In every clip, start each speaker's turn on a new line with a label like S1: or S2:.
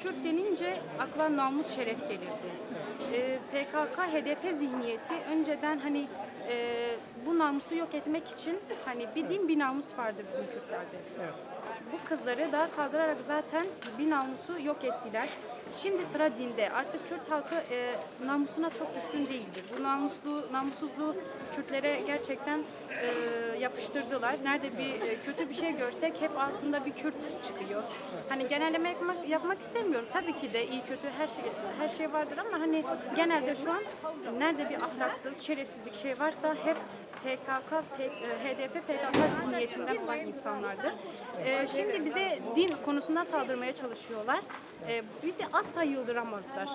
S1: Kürt denince akla namus şeref gelirdi. PKK, HDP zihniyeti önceden hani bu namusu yok etmek için hani bir din bir namus vardır bizim Kürtlerde.
S2: Evet.
S1: Bu kızları da kaldırarak zaten bir namusu yok ettiler. Şimdi sıra dinde. Artık Kürt halkı namusuna çok düşkün değildir. Bu namussuzluğu Kürtlere gerçekten yapıştırdılar. Nerede bir kötü bir şey görsek hep altında bir Kürt çıkıyor. Hani genelleme yapmak istemiyorum. Tabii ki de iyi kötü her şey vardır ama hani genelde şu an nerede bir ahlaksız, şerefsizlik şey varsa hep PKK, HDP, PKK zihniyetinden olan insanlardır. Şimdi bize din konusunda saldırmaya çalışıyorlar. Bizi asla yıldıramazlar.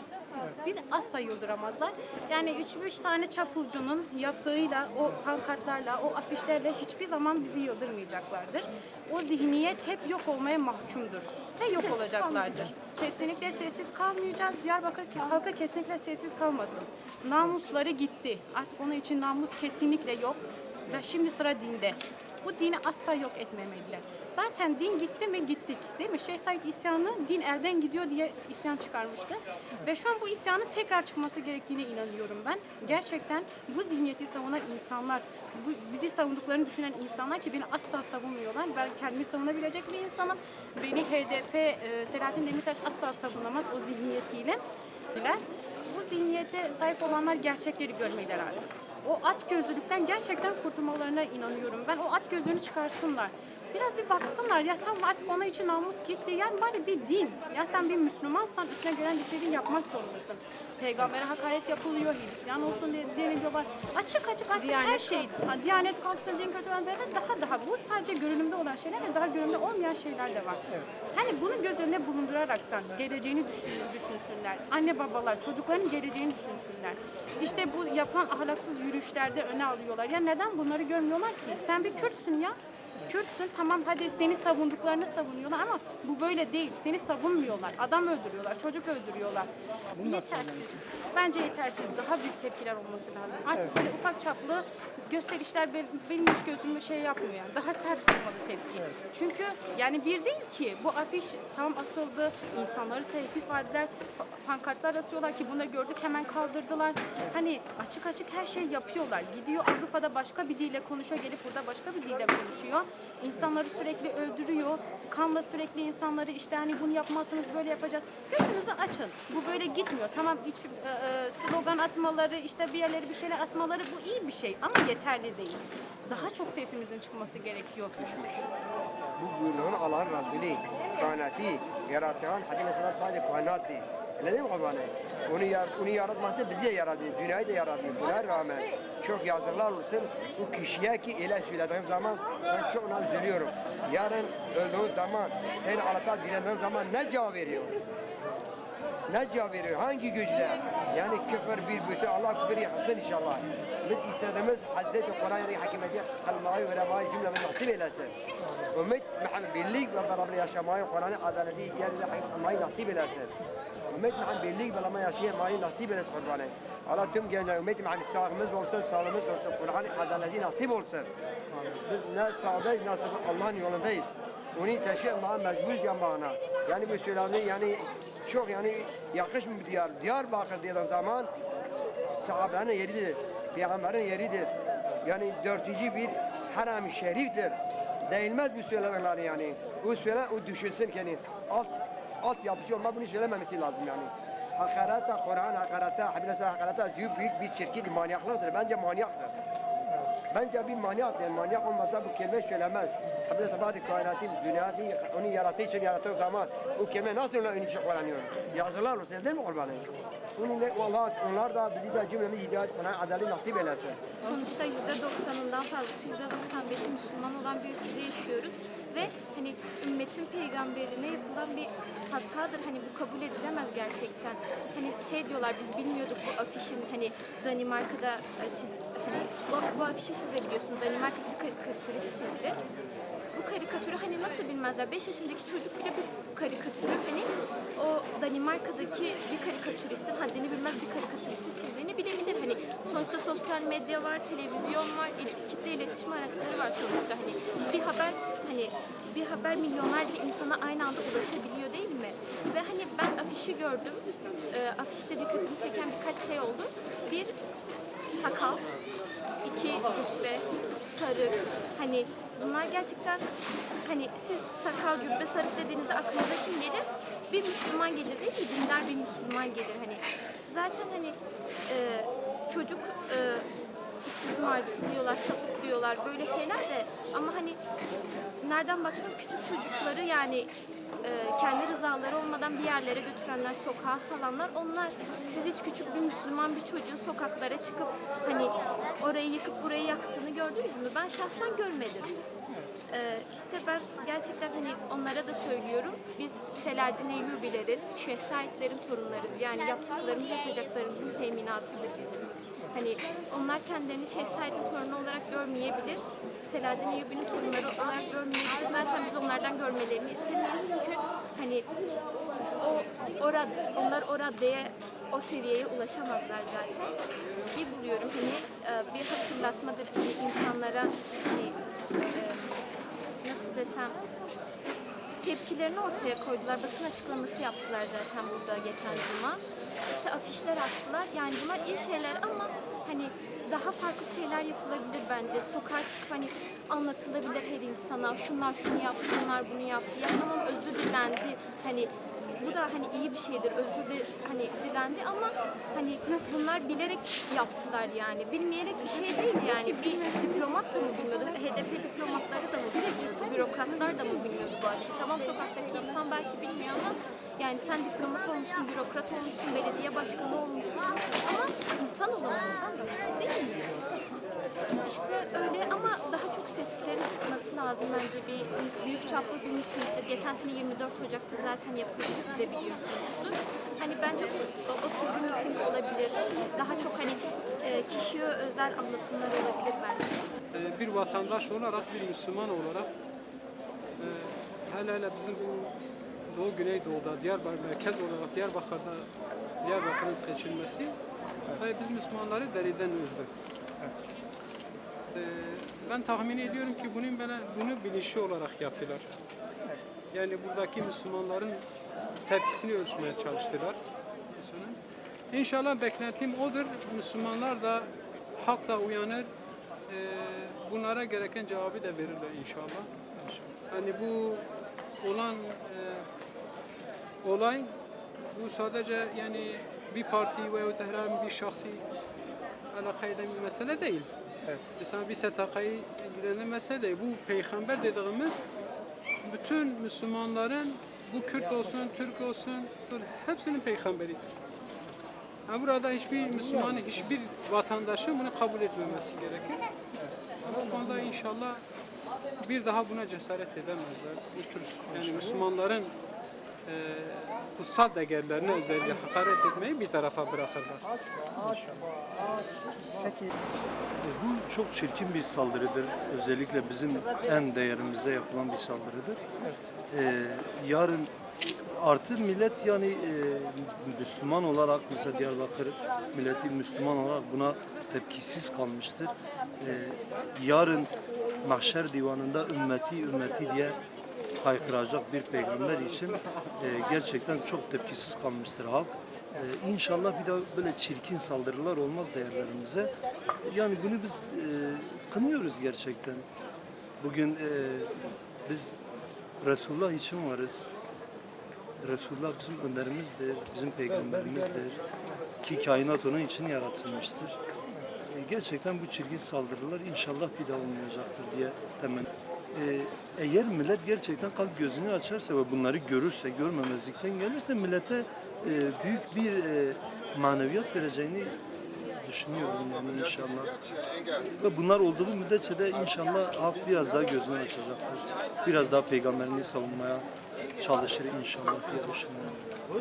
S1: Bizi asla yıldıramazlar. Yani 3-5 tane çapulcunun yaptığıyla, o pankartlarla, o afişlerle hiçbir zaman bizi yıldırmayacaklardır. O zihniyet hep yok olmaya mahkumdur. Ve yok olacaklardır. Kesinlikle sessiz kalmayacağız. Diyarbakır halkı kesinlikle sessiz kalmasın. Namusları gitti. Artık onun için namus kesinlikle yok. Ve şimdi sıra dinde. Bu dini asla yok etmemeliler. Zaten din gitti mi gittik, değil mi? Şeyh Said isyanı din elden gidiyor diye isyan çıkarmıştı. Ve şu an bu isyanın tekrar çıkması gerektiğine inanıyorum ben. Gerçekten bu zihniyeti savunan insanlar, bizi savunduklarını düşünen insanlar ki beni asla savunmuyorlar. Ben kendimi savunabilecek bir insanım. Beni HDP, Selahattin Demirtaş asla savunamaz o zihniyetiyle. Bu zihniyete sahip olanlar gerçekleri görmeliler artık. O at gözlülükten gerçekten kurtulmalarına inanıyorum. Ben o at gözlüğünü çıkarsınlar. Biraz bir baksınlar ya tamam artık ona için namus gitti. Yani bari bir din. Ya sen bir Müslümansan üstüne gelen düşeni yapmak zorundasın. Peygambere hakaret yapılıyor, Hristiyan olsun diye deniliyorlar. Açık artık Diyanet her şey. Diyanet kalksın, din kötülen devlet daha. Bu sadece görünümde olan şeyler ve daha görünümde olmayan şeyler de var. Evet. Hani bunu göz önüne bulunduraraktan geleceğini düşünsünler. Anne babalar çocukların geleceğini düşünsünler. İşte bu yapılan ahlaksız yürüyüşlerde öne alıyorlar. Ya neden bunları görmüyorlar ki? Sen bir Kürtsün ya. Kürtsün tamam hadi seni savunduklarını savunuyorlar ama bu böyle değil. Seni savunmuyorlar. Adam öldürüyorlar, çocuk öldürüyorlar. Yetersiz. Bence yetersiz. Daha büyük tepkiler olması lazım. Artık böyle ufak çaplı gösterişler benim hiç gözümü şey yapmıyor yani. Daha sert olmalı tepki. Evet. Çünkü yani bir değil ki bu afiş tam asıldı. İnsanları tehdit verdiler. Pankartlar asıyorlar ki bunu da gördük hemen kaldırdılar. Hani açık her şey yapıyorlar. Gidiyor Avrupa'da başka bir dille konuşuyor. Gelip burada başka bir dille konuşuyor. İnsanları sürekli öldürüyor. Kanla sürekli insanları işte hani bunu yapmazsanız böyle yapacağız. Gözünüzü açın. Bu böyle gitmiyor. Tamam slogan atmaları, işte bir yerleri bir şeyler asmaları bu iyi bir şey ama yeterli değil. Daha çok sesimizin çıkması gerekiyor.
S3: Bu buyruğun Allah'ın Resulü, kainatı, yaratan, hadi mesela sadece kainat değil. Öyle değil mi kurbanı? Onu yaratması bizi yarattı, dünyayı da yarattı. Buna rağmen çok yazıklar olsun. Bu kişiye ki öyle söylediğim zaman ben çok ona üzülüyorum. Yarın öldüğü zaman, seni Allah'tan dilediğin zaman ne cevap veriyor? Ne cevap veriyor? Hangi güçle? Yani küfür bir bütün Allah küfür yapsın inşallah. Biz istediğimiz Hazreti Kur'an-ı Hakimiyeti kalmayı ve remayı cümlemizi nasip eylesin. Ümmet Muhammed birlik ve beraber yaşamayı Kur'an'ı adaleti yeryüzüne yapmayı nasip eylesin. Ümmet Muhammed birlik ve beraber yaşamayı nasip eylesin kurbanı. Allah tüm gençler ümmet Muhammed sağımız olsun, sağlığımız olsun. Kur'an'ı adaleti nasip olsun. Biz ne sağdayız, nasıl Allah'ın yolundayız. Onu taşımaya mecburuz yapmağına. Yani bu söylendiği yani çok yani yakışmıyor bir diyar. Diyarbakır dediğin zaman sahabenin yeridir. Peygamberin yeridir. Yani dördüncü bir haram-ı şeriftir. Değilmez bu söylenenler yani. O söylen, o düşünsün ki yani alt yapıcı olma bunu söylememesi lazım yani. Hakarata, Kur'an hakarata, Habilesi hakarata büyük bir çirkin manyaklıktır. Bence manyaktır. Bence bir manyak yani manyak olmasa bu kelime söylemez. Kabile sabahı kainatı, dünyayı onu yarattığı için yarattığı zaman o kelime nasıl ona ön içe kullanıyor? Yazılar olsa değil mi kurbanı? Onlar da bizi de cümlemiz hidayet, Kur'an adalet nasip eylesin.
S4: Sonuçta %90'ından fazlası, %95'i Müslüman olan bir ülkede yaşıyoruz. Ve hani ümmetin peygamberine yapılan bir hatadır. Hani bu kabul edilemez gerçekten. Hani şey diyorlar biz bilmiyorduk bu afişin hani Danimarka'da hani bu afişi siz de biliyorsunuz Danimarka'da bir karikatürist çizdi. Bu karikatürü hani nasıl bilmezler? 5 yaşındaki çocuk bile bu karikatürü hani o Danimarka'daki bir karikatüristin haddini bilmez bir karikatüristin çizdiğini bilebilir. Hani sonuçta sonuçta sosyal medya var, televizyon var, kitle iletişim araçları var sonuçta. Hani bir haber milyonlarca insana aynı anda ulaşabiliyor değil mi? Ve hani ben afişi gördüm. Afişte dikkatimi çeken birkaç şey oldu. Bir, sakal. 2, cübbe, sarık. Hani bunlar gerçekten, hani siz sakal, cübbe, sarık dediğinizde aklınıza kim gelir? Bir Müslüman gelir değil mi? Dindar bir Müslüman gelir. Hani zaten hani çocuk istismarcısı diyorlar, sapık diyorlar, böyle şeyler de, ama hani nereden baksanız küçük çocukları, yani kendi rızaları olmadan bir yerlere götürenler, sokağa salanlar, onlar. Siz hiç küçük bir Müslüman bir çocuğun sokaklara çıkıp hani orayı yıkıp burayı yaktığını gördünüz mü? Ben şahsen görmedim. İşte ben gerçekten hani onlara da söylüyorum. Biz Selahaddin Eyyubilerin, Şeyh Saidlerin torunlarız. Yani yaptıklarımız yapacaklarımızın teminatıdır bizim. Hani onlar kendilerini Şeyh Said'in torunu olarak görmeyebilir. Selahaddin Eyyubi'nin torunları olarak görmeyebilir. Zaten biz onlardan görmelerini istemiyoruz. Çünkü hani onlar o raddeye, o seviyeye ulaşamazlar zaten. İyi buluyorum hani bir hatırlatmadır hani insanlara, hani nasıl desem, tepkilerini ortaya koydular. Basın açıklaması yaptılar zaten burada geçen cuma. İşte afişler attılar. Yani bunlar iyi şeyler ama hani daha farklı şeyler yapılabilir bence. Sokağa çıkıp hani anlatılabilir her insana. Şunlar şunu yaptı, bunlar bunu yaptı. Ya tamam, özür dilendi. Hani bu da hani iyi bir şeydir. Hani dilendi ama hani bunlar bilerek yaptılar yani. Bilmeyerek bir şey değil yani. Bir diplomat da mı bilmiyordu? HDP diplomatları da mı bilmiyordu? Bürokratlar da mı bilmiyordu bu afişi? Tamam, sokaktaki insan belki bilmiyor ama yani sen diplomat olmuşsun, bürokrat olmuşsun, belediye başkanı olmuşsun ama insan olamamışsın, değil mi? İşte öyle, ama daha çok seslerin çıkması lazım bence. Bir büyük çaplı bir mitingdir. Geçen sene 24 Ocak'ta zaten yapıldı, siz de biliyorsunuzdur. Hani bence o tür bir miting olabilir. Daha çok hani kişiye özel anlatımlar olabilir bence.
S2: Bir vatandaş olarak, bir Müslüman olarak hele bizim bu Doğu Güneydoğu'da, Diyarbakır merkez olarak Diyarbakır'ın seçilmesi biz Müslümanları deriden üzdü. Ben tahmin ediyorum ki bunu bilinçli olarak yaptılar. Yani buradaki Müslümanların tepkisini ölçmeye çalıştılar. İnşallah beklentim odur. Müslümanlar da, halk da uyanır. Bunlara gereken cevabı da verirler inşallah. Hani bu olan olay, bu sadece yani bir parti veya herhangi bir şahsi alakayla bir mesele değil. Evet. Mesela bir STK'yı ilgilenen mesele değil. Bu peygamber dediğimiz bütün Müslümanların, bu Kürt olsun, Türk olsun, hepsinin peygamberidir. Yani burada hiçbir Müslümanın, hiçbir vatandaşın bunu kabul etmemesi gerekir. Bu konuda inşallah bir daha buna cesaret edemezler. Bu tür yani Müslümanların kutsal değerlerine özellikle hakaret etmeyi bir tarafa bırakırlar.
S5: Bu çok çirkin bir saldırıdır. Özellikle bizim en değerimize yapılan bir saldırıdır. Yarın artı millet yani Müslüman olarak, mesela Diyarbakır milleti Müslüman olarak buna tepkisiz kalmıştır. Yarın mahşer divanında ümmeti diye haykıracak bir peygamber için gerçekten çok tepkisiz kalmıştır halk. İnşallah bir daha böyle çirkin saldırılar olmaz değerlerimize. Yani bunu biz kınıyoruz gerçekten. Bugün biz Resulullah için varız. Resulullah bizim önderimizdir, bizim peygamberimizdir. Ki kainat onun için yaratılmıştır. Gerçekten bu çirkin saldırılar inşallah bir daha olmayacaktır diye temenni. Eğer millet gerçekten kalp gözünü açarsa ve bunları görürse, görmemezlikten gelirse millete büyük bir maneviyat vereceğini düşünüyorum yani inşallah. Ve bunlar olduğu müddetçe de inşallah halk biraz daha gözünü açacaktır. Biraz daha peygamberini savunmaya çalışır inşallah diye düşünüyorum.